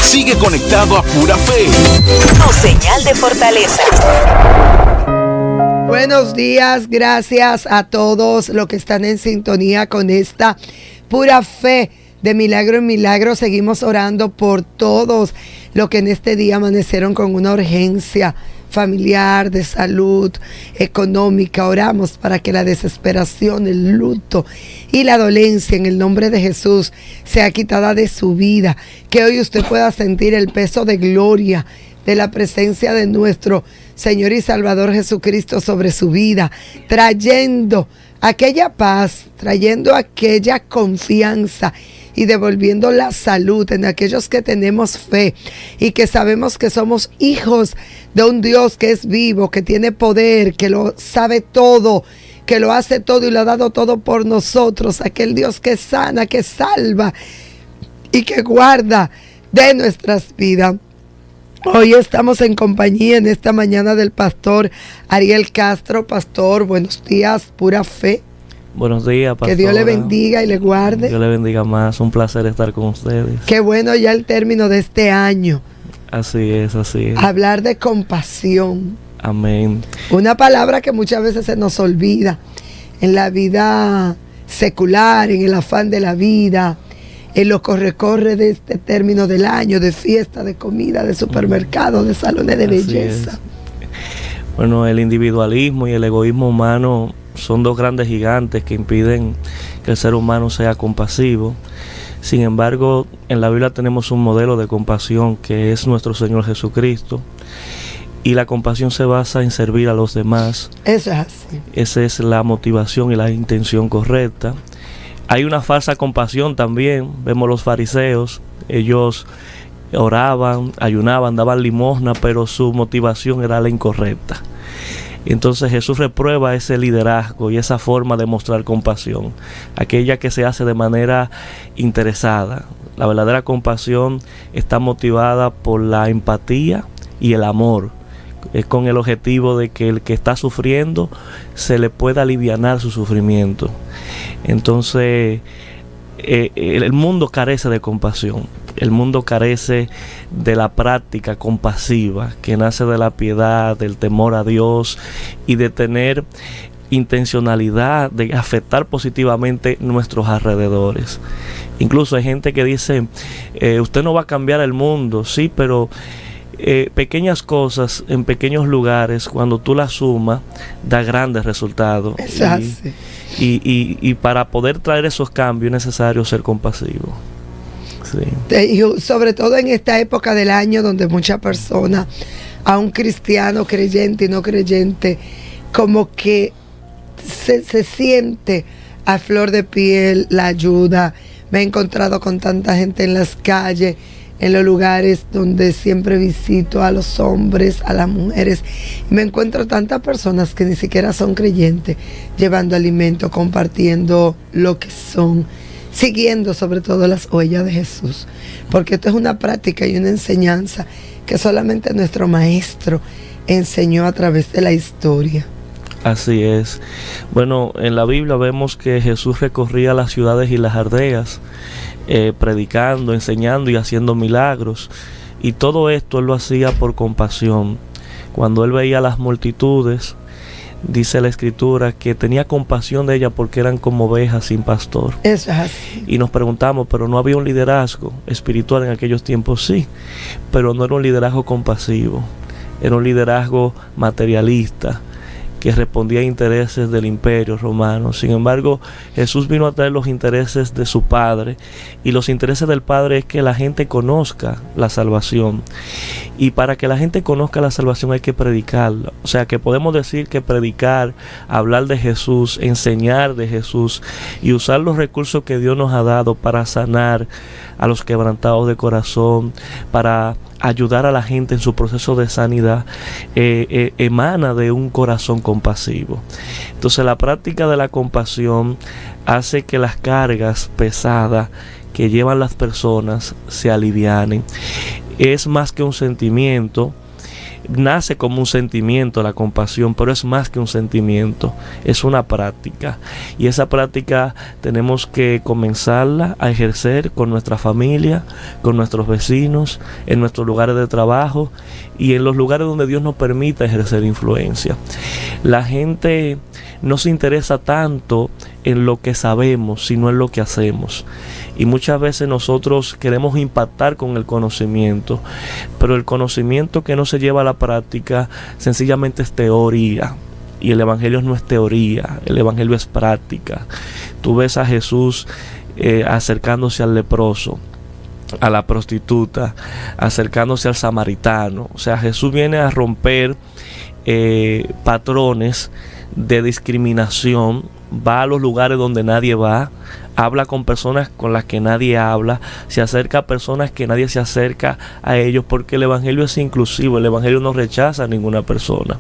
Sigue conectado a Pura Fe. Tu señal de fortaleza. Buenos días, gracias a todos los que están en sintonía con esta Pura Fe. De milagro en milagro seguimos orando por todos los que en este día amanecieron con una urgencia familiar, de salud, económica. Oramos para que la desesperación, el luto y la dolencia en el nombre de Jesús sea quitada de su vida. Que hoy usted pueda sentir el peso de gloria de la presencia de nuestro Señor y Salvador Jesucristo sobre su vida, trayendo aquella paz, trayendo aquella confianza y devolviendo la salud en aquellos que tenemos fe y que sabemos que somos hijos de un Dios que es vivo, que tiene poder, que lo sabe todo, que lo hace todo y lo ha dado todo por nosotros. Aquel Dios que sana, que salva y que guarda de nuestras vidas. Hoy estamos en compañía en esta mañana del pastor Ariel Castro. Pastor, buenos días, Pura Fe. Buenos días, pastora. Que Dios le bendiga y le guarde. Dios le bendiga más. Un placer estar con ustedes. Qué bueno ya el término de este año. Así es, así es. Hablar de compasión. Amén. Una palabra que muchas veces se nos olvida en la vida secular, en el afán de la vida, en lo corre de este término del año, de fiesta, de comida, de supermercado, de salones de belleza. Es. Bueno, el individualismo y el egoísmo humano son dos grandes gigantes que impiden que el ser humano sea compasivo. Sin embargo, en la Biblia tenemos un modelo de compasión que es nuestro Señor Jesucristo. Y la compasión se basa en servir a los demás. Eso es así. Esa es la motivación y la intención correcta. Hay una falsa compasión también. Vemos los fariseos, ellos oraban, ayunaban, daban limosna, pero su motivación era la incorrecta. Entonces Jesús reprueba ese liderazgo y esa forma de mostrar compasión, aquella que se hace de manera interesada. La verdadera compasión está motivada por la empatía y el amor. Es con el objetivo de que el que está sufriendo se le pueda alivianar su sufrimiento. Entonces, el mundo carece de compasión. El mundo carece de la práctica compasiva que nace de la piedad, del temor a Dios y de tener intencionalidad de afectar positivamente nuestros alrededores. Incluso hay gente que dice, usted no va a cambiar el mundo, sí, pero pequeñas cosas en pequeños lugares, cuando tú las sumas, da grandes resultados. Y para poder traer esos cambios es necesario ser compasivo. Sí. Y sobre todo en esta época del año donde muchas personas, a un cristiano creyente y no creyente, como que se siente a flor de piel la ayuda. Me he encontrado con tanta gente en las calles, en los lugares donde siempre visito, a los hombres, a las mujeres, y me encuentro tantas personas que ni siquiera son creyentes, llevando alimento, compartiendo lo que son, siguiendo sobre todo las huellas de Jesús, porque esto es una práctica y una enseñanza que solamente nuestro maestro enseñó a través de la historia. Así es. Bueno, en la Biblia vemos que Jesús recorría las ciudades y las aldeas, predicando, enseñando y haciendo milagros, y todo esto él lo hacía por compasión. Cuando él veía las multitudes, dice la escritura que tenía compasión de ellas porque eran como ovejas sin pastor. Eso es así. Y nos preguntamos, pero no había un liderazgo espiritual en aquellos tiempos. Sí, pero no era un liderazgo compasivo, era un liderazgo materialista que respondía a intereses del imperio romano. Sin embargo, Jesús vino a traer los intereses de su Padre, y los intereses del Padre es que la gente conozca la salvación, y para que la gente conozca la salvación hay que predicarla. O sea que podemos decir que predicar, hablar de Jesús, enseñar de Jesús y usar los recursos que Dios nos ha dado para sanar a los quebrantados de corazón, para ayudar a la gente en su proceso de sanidad, emana de un corazón compasivo. Entonces la práctica de la compasión hace que las cargas pesadas que llevan las personas se alivianen. Es más que un sentimiento, nace como un sentimiento la compasión, pero es más que un sentimiento, es una práctica. Y esa práctica tenemos que comenzarla a ejercer con nuestra familia, con nuestros vecinos, en nuestros lugares de trabajo y en los lugares donde Dios nos permita ejercer influencia. La gente no se interesa tanto en lo que sabemos, sino en lo que hacemos. Y muchas veces nosotros queremos impactar con el conocimiento, pero el conocimiento que no se lleva a la práctica sencillamente es teoría. Y el evangelio no es teoría, el evangelio es práctica. Tú ves a Jesús acercándose al leproso, a la prostituta, acercándose al samaritano. O sea, Jesús viene a romper patrones de discriminación, va a los lugares donde nadie va, habla con personas con las que nadie habla, se acerca a personas que nadie se acerca a ellos, porque el evangelio es inclusivo, el evangelio no rechaza a ninguna persona.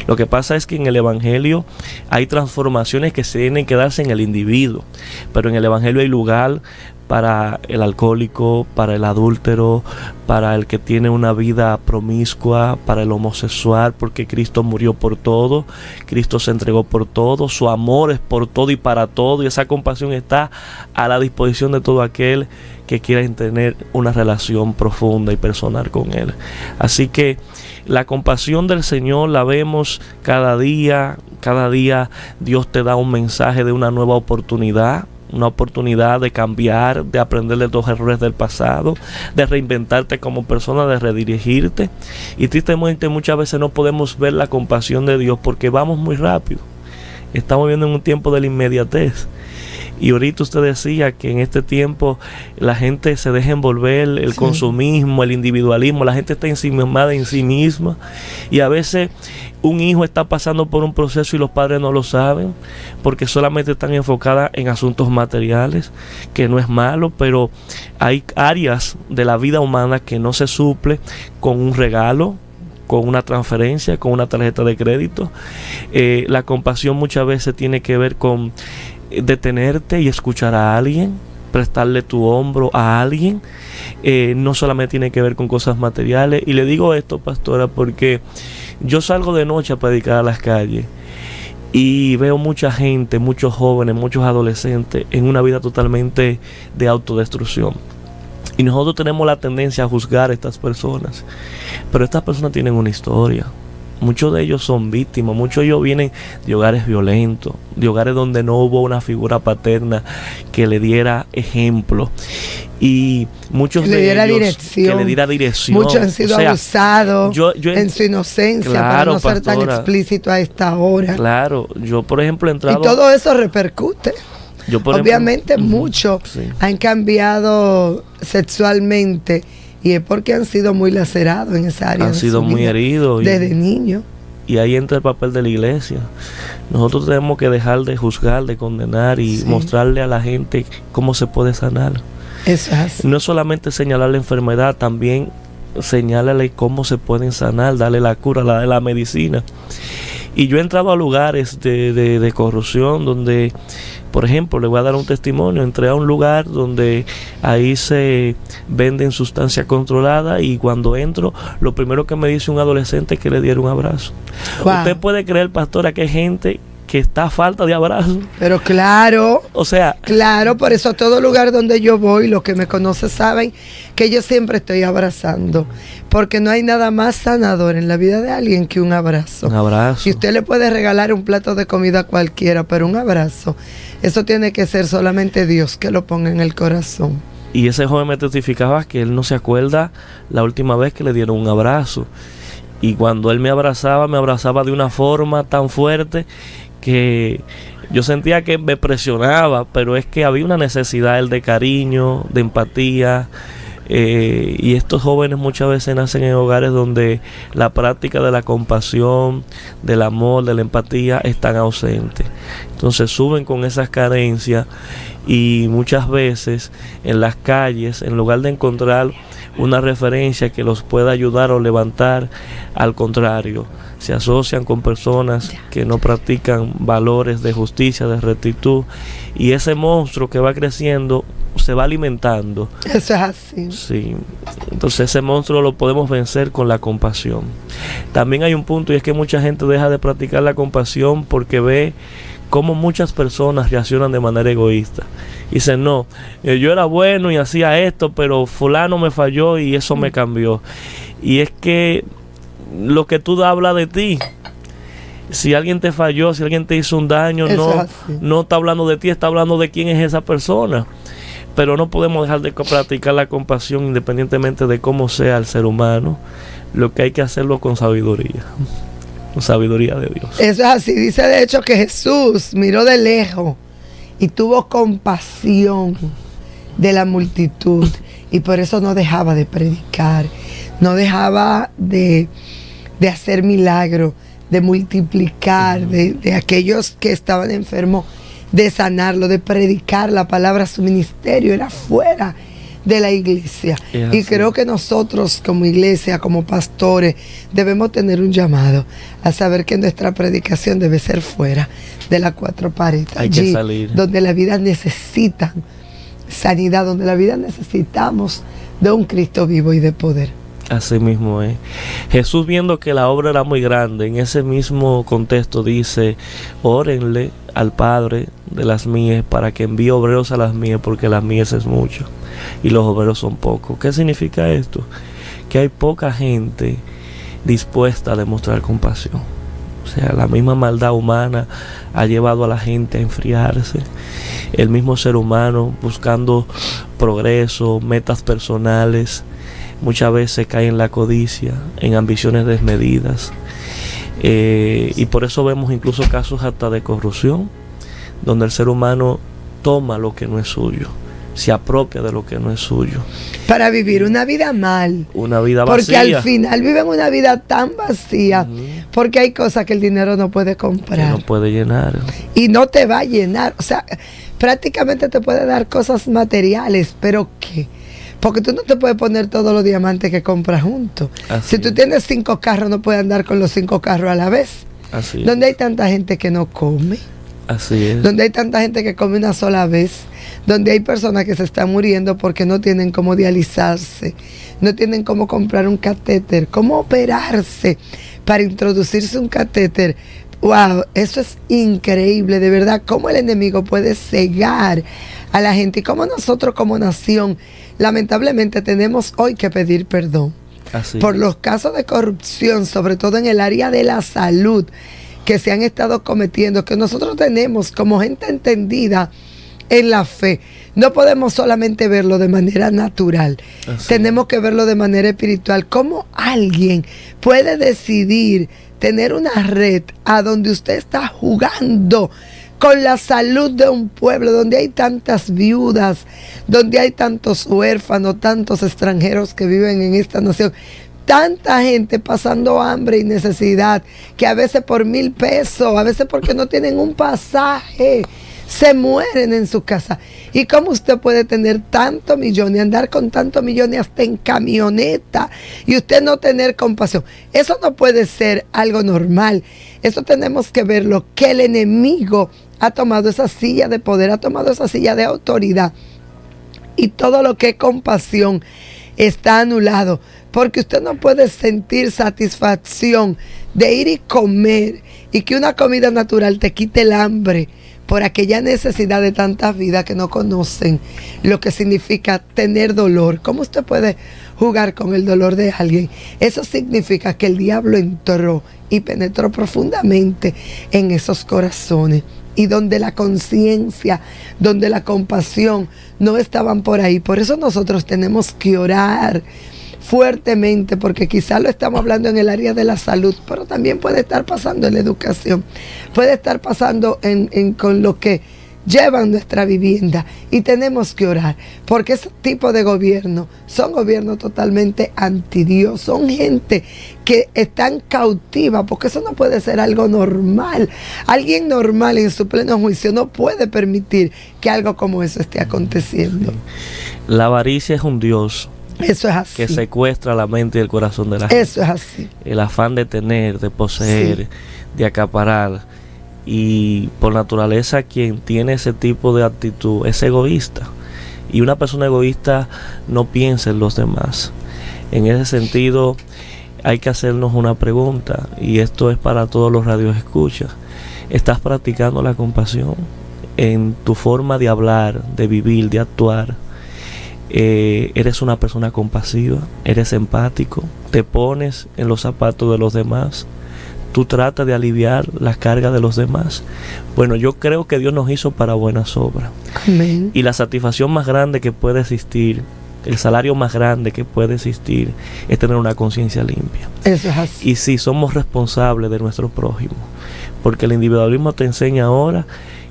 Lo que pasa es que en el evangelio hay transformaciones que se tienen que darse en el individuo, pero en el evangelio hay lugar para el alcohólico, para el adúltero, para el que tiene una vida promiscua, para el homosexual, porque Cristo murió por todo, Cristo se entregó por todo, su amor es por todo y para todo, y esa compasión está a la disposición de todo aquel que quiera tener una relación profunda y personal con Él. Así que la compasión del Señor la vemos cada día Dios te da un mensaje de una nueva oportunidad. Una oportunidad de cambiar, de aprender de los errores del pasado, de reinventarte como persona, de redirigirte. Y tristemente muchas veces no podemos ver la compasión de Dios porque vamos muy rápido. Estamos viviendo en un tiempo de la inmediatez. Y ahorita usted decía que en este tiempo la gente se deja envolver, el consumismo, el individualismo, la gente está ensimismada en sí misma. Y a veces un hijo está pasando por un proceso y los padres no lo saben, porque solamente están enfocadas en asuntos materiales, que no es malo, pero hay áreas de la vida humana que no se suple con un regalo, con una transferencia, con una tarjeta de crédito. La compasión muchas veces tiene que ver con detenerte y escuchar a alguien, prestarle tu hombro a alguien. No solamente tiene que ver con cosas materiales. Y le digo esto, pastora, porque yo salgo de noche a predicar a las calles y veo mucha gente, muchos jóvenes, muchos adolescentes en una vida totalmente de autodestrucción. Y nosotros tenemos la tendencia a juzgar a estas personas, pero estas personas tienen una historia. Muchos de ellos son víctimas, muchos de ellos vienen de hogares violentos, de hogares donde no hubo una figura paterna que le diera ejemplo. Y muchos de ellos que le diera dirección. Muchos han sido abusados en su inocencia, claro, para no ser tan explícito a esta hora. Claro, yo por ejemplo he entrado... Y todo eso repercute. Obviamente muchos han cambiado sexualmente, y es porque han sido muy lacerados en esa área. Han sido muy heridos. Desde niños. Y ahí entra el papel de la iglesia. Nosotros tenemos que dejar de juzgar, de condenar y mostrarle a la gente cómo se puede sanar. Eso es así. No solamente señalar la enfermedad, también señalarle cómo se pueden sanar, darle la cura, darle la medicina. Y yo he entrado a lugares de corrupción donde, por ejemplo, le voy a dar un testimonio. Entré a un lugar donde ahí se venden sustancias controladas y cuando entro, lo primero que me dice un adolescente es que le diera un abrazo. Wow. Usted puede creer, pastora, que hay gente que está a falta de abrazo. Pero claro, o sea, claro, por eso a todo lugar donde yo voy, los que me conocen saben que yo siempre estoy abrazando, porque no hay nada más sanador en la vida de alguien que un abrazo. Un abrazo. Y usted le puede regalar un plato de comida a cualquiera, pero un abrazo, eso tiene que ser solamente Dios que lo ponga en el corazón. Y ese joven me testificaba que él no se acuerda la última vez que le dieron un abrazo. Y cuando él me abrazaba de una forma tan fuerte que yo sentía que me presionaba, pero es que había una necesidad de cariño, de empatía. Y estos jóvenes muchas veces nacen en hogares donde la práctica de la compasión, del amor, de la empatía están ausentes. Entonces suben con esas carencias y muchas veces en las calles, en lugar de encontrar una referencia que los pueda ayudar o levantar. Al contrario, se asocian con personas que no practican valores de justicia, de rectitud, y ese monstruo que va creciendo se va alimentando. Eso es así. Sí. Entonces ese monstruo lo podemos vencer con la compasión. También hay un punto, y es que mucha gente deja de practicar la compasión porque ve cómo muchas personas reaccionan de manera egoísta. Dicen, no, yo era bueno y hacía esto, pero fulano me falló y eso me cambió. Y es que lo que tú hablas de ti. Si alguien te falló, si alguien te hizo un daño, no está hablando de ti, está hablando de quién es esa persona. Pero no podemos dejar de practicar la compasión independientemente de cómo sea el ser humano. Lo que hay que hacerlo con sabiduría. Con sabiduría de Dios. Eso es así. Dice de hecho que Jesús miró de lejos y tuvo compasión de la multitud. Y por eso no dejaba de predicar. No dejaba de hacer milagros, de multiplicar, de aquellos que estaban enfermos, de sanarlo, de predicar la palabra. Su ministerio era fuera de la iglesia. Y creo que nosotros como iglesia, como pastores, debemos tener un llamado a saber que nuestra predicación debe ser fuera de las cuatro paredes. Hay que salir. Donde la vida necesita sanidad, donde la vida necesitamos de un Cristo vivo y de poder. Así mismo es. Jesús, viendo que la obra era muy grande, en ese mismo contexto dice, órenle al Padre de las mies para que envíe obreros a las mies, porque las mies es mucho y los obreros son pocos. ¿Qué significa esto? Que hay poca gente dispuesta a demostrar compasión. O sea, la misma maldad humana ha llevado a la gente a enfriarse. El mismo ser humano buscando progreso, metas personales, muchas veces cae en la codicia, en ambiciones desmedidas. Y por eso vemos incluso casos hasta de corrupción, donde el ser humano toma lo que no es suyo, se apropia de lo que no es suyo. Para vivir una vida mal. Una vida porque vacía. Porque al final viven una vida tan vacía, porque hay cosas que el dinero no puede comprar. Que no puede llenar. Y no te va a llenar. O sea, prácticamente te puede dar cosas materiales, pero ¿qué? Porque tú no te puedes poner todos los diamantes que compras juntos. Si tú tienes 5 carros, no puedes andar con los 5 carros a la vez. Así donde hay tanta gente que no come. Así es. Donde hay tanta gente que come una sola vez. Donde hay personas que se están muriendo porque no tienen cómo dializarse. No tienen cómo comprar un catéter. Cómo operarse para introducirse un catéter. Wow, eso es increíble, de verdad. Cómo el enemigo puede cegar a la gente. Y cómo nosotros como nación, lamentablemente, tenemos hoy que pedir perdón. Por los casos de corrupción, sobre todo en el área de la salud, que se han estado cometiendo, que nosotros tenemos como gente entendida en la fe. No podemos solamente verlo de manera natural, tenemos que verlo de manera espiritual. ¿Cómo alguien puede decidir tener una red a donde usted está jugando con la salud de un pueblo, donde hay tantas viudas, donde hay tantos huérfanos, tantos extranjeros que viven en esta nación, tanta gente pasando hambre y necesidad, que a veces por 1,000 pesos, a veces porque no tienen un pasaje, se mueren en su casa? ¿Y cómo usted puede tener tantos millones, andar con tantos millones hasta en camioneta y usted no tener compasión? Eso no puede ser algo normal. Eso tenemos que verlo, que el enemigo ha tomado esa silla de poder, ha tomado esa silla de autoridad, y todo lo que es compasión está anulado, porque usted no puede sentir satisfacción de ir y comer y que una comida natural te quite el hambre por aquella necesidad de tantas vidas que no conocen lo que significa tener dolor. ¿Cómo usted puede jugar con el dolor de alguien? Eso significa que el diablo entró y penetró profundamente en esos corazones, y donde la conciencia, donde la compasión no estaban por ahí. Por eso nosotros tenemos que orar fuertemente, porque quizás lo estamos hablando en el área de la salud, pero también puede estar pasando en la educación, puede estar pasando con lo que llevan nuestra vivienda, y tenemos que orar, porque ese tipo de gobierno son gobiernos totalmente anti Dios, son gente que están cautiva, porque eso no puede ser algo normal. Alguien normal en su pleno juicio no puede permitir que algo como eso esté aconteciendo. La avaricia es un dios Eso es así. que secuestra la mente y el corazón de la gente. Eso es así. El afán de tener, de poseer, Sí. de acaparar. Y por naturaleza quien tiene ese tipo de actitud es egoísta. Y una persona egoísta no piensa en los demás. En ese sentido hay que hacernos una pregunta, y esto es para todos los radioescuchas. ¿Estás practicando la compasión en tu forma de hablar, de vivir, de actuar? ¿Eres una persona compasiva? ¿Eres empático? ¿Te pones en los zapatos de los demás? ¿Tú tratas de aliviar las cargas de los demás? Bueno, yo creo que Dios nos hizo para buenas obras. Amén. Y la satisfacción más grande que puede existir, el salario más grande que puede existir, es tener una conciencia limpia. Eso es así. Y sí, somos responsables de nuestro prójimo, porque el individualismo te enseña ahora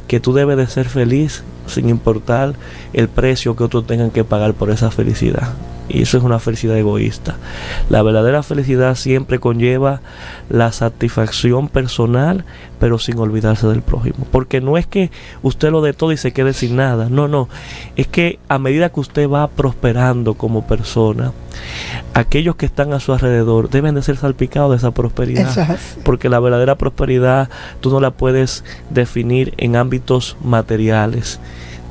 que tú debes de ser feliz sin importar el precio que otros tengan que pagar por esa felicidad. Y eso es una felicidad egoísta. La verdadera felicidad siempre conlleva la satisfacción personal, pero sin olvidarse del prójimo. Porque no es que usted lo dé todo y se quede sin nada. No, no. Es que a medida que usted va prosperando como persona, aquellos que están a su alrededor deben de ser salpicados de esa prosperidad. Eso es así. Porque la verdadera prosperidad tú no la puedes definir en ámbitos materiales.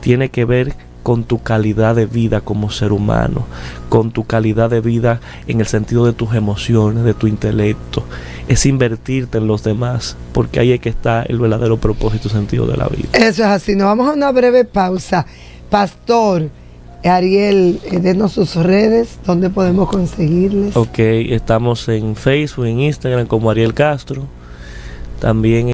Tiene que ver con tu calidad de vida como ser humano, con tu calidad de vida en el sentido de tus emociones, de tu intelecto. Es invertirte en los demás, porque ahí es que está el verdadero propósito y sentido de la vida. Eso es así. Nos vamos a una breve pausa. Pastor Ariel, denos sus redes, ¿dónde podemos conseguirles? Ok, estamos en Facebook, en Instagram como Ariel Castro. También